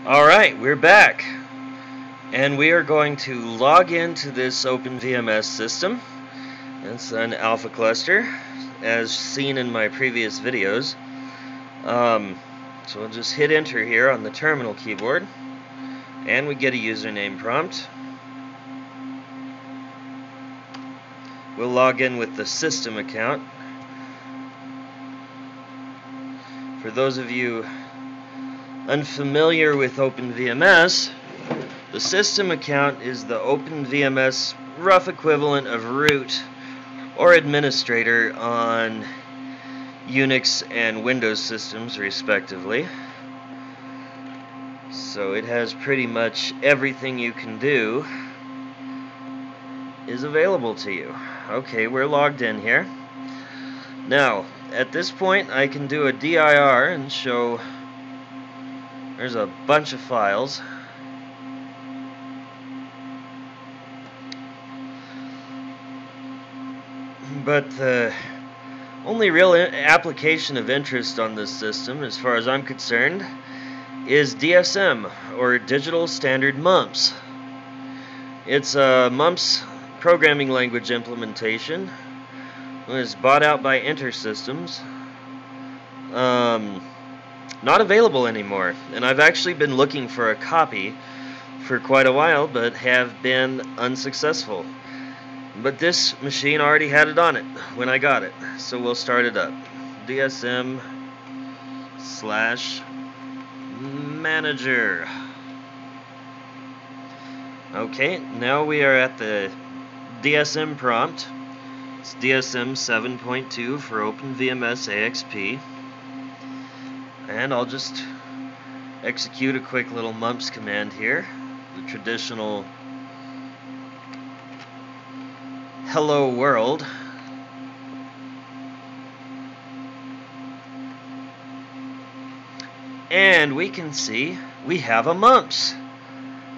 Alright, we're back, and we are going to log into this OpenVMS system. It's an alpha cluster, as seen in my previous videos. So we'll just hit enter here on the terminal keyboard, and we get a username prompt. We'll log in with the system account. For those of you unfamiliar with OpenVMS, the system account is the OpenVMS rough equivalent of root or administrator on Unix and Windows systems, respectively. So it has pretty much everything you can do is available to you. Okay, we're logged in here. Now, at this point, I can do a dir and show there's a bunch of files. But the only real application of interest on this system, as far as I'm concerned, is DSM, or Digital Standard Mumps. It's a Mumps programming language implementation. It was bought out by InterSystems. Not available anymore, and I've actually been looking for a copy for quite a while, but have been unsuccessful. But this machine already had it on it when I got it, so we'll start it up. DSM/manager. Okay, now we are at the DSM prompt. It's DSM 7.2 for OpenVMS AXP. And I'll just execute a quick little mumps command here. The traditional hello world. And we can see we have a mumps.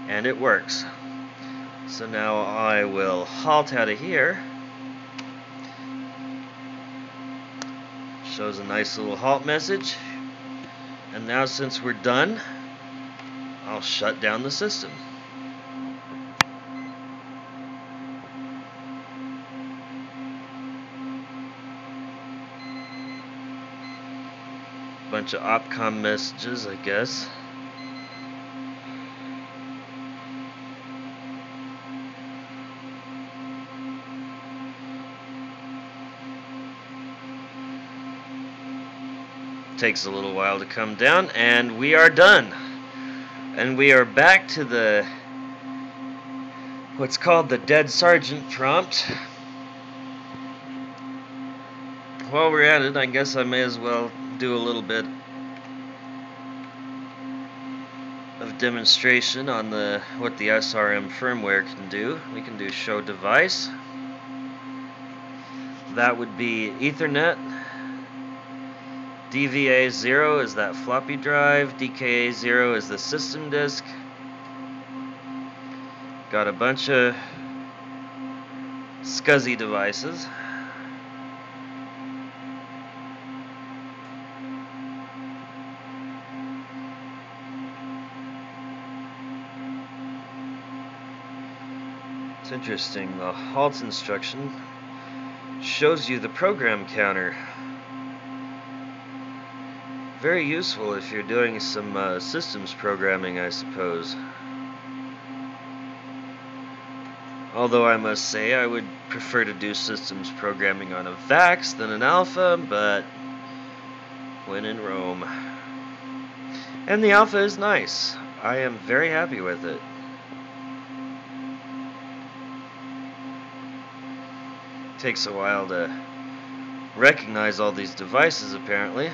And it works. So now I will halt out of here. Shows a nice little halt message. And now, since we're done, I'll shut down the system. Bunch of opcom messages, I guess. Takes a little while to come down, and we are done. And we are back to the what's called the dead sergeant prompt. While we're at it, I guess I may as well do a little bit of demonstration on what the SRM firmware can do. We can do show device. That would be Ethernet. DVA0 is that floppy drive. DKA0 is the system disk. Got a bunch of SCSI devices. It's interesting, the halt instruction shows you the program counter. Very useful if you're doing some systems programming, I suppose. Although I must say I would prefer to do systems programming on a VAX than an alpha, but when in Rome. And the alpha is nice. I am very happy with it. Takes a while to recognize all these devices, apparently.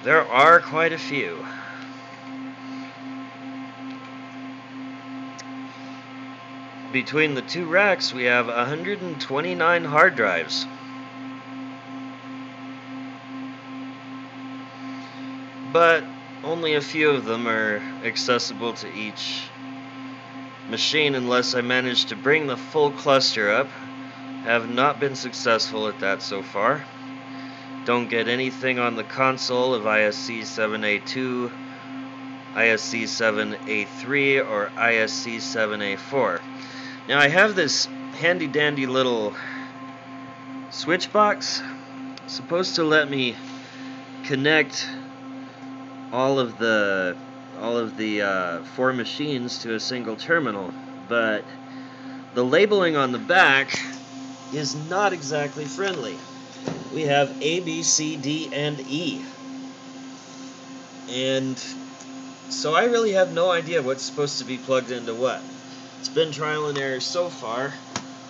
There are quite a few. Between the two racks, we have 129 hard drives. But only a few of them are accessible to each machine unless I manage to bring the full cluster up. Have not been successful at that so far. Don't get anything on the console of ISC7A2, ISC7A3, or ISC7A4. Now I have this handy dandy little switch box, supposed to let me connect all of the 4 machines to a single terminal, but the labeling on the back is not exactly friendly. We have A, B, C, D, and E. And so I really have no idea what's supposed to be plugged into what. It's been trial and error so far,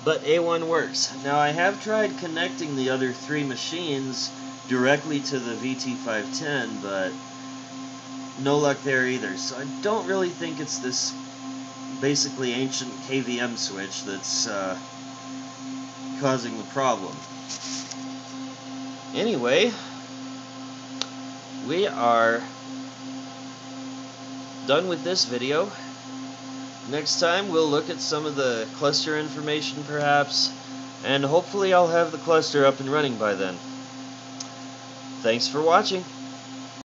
but A1 works. Now I have tried connecting the other 3 machines directly to the VT510, but no luck there either. So I don't really think it's this basically ancient KVM switch that's causing the problem. Anyway, we are done with this video. Next time we'll look at some of the cluster information perhaps, and hopefully I'll have the cluster up and running by then. Thanks for watching.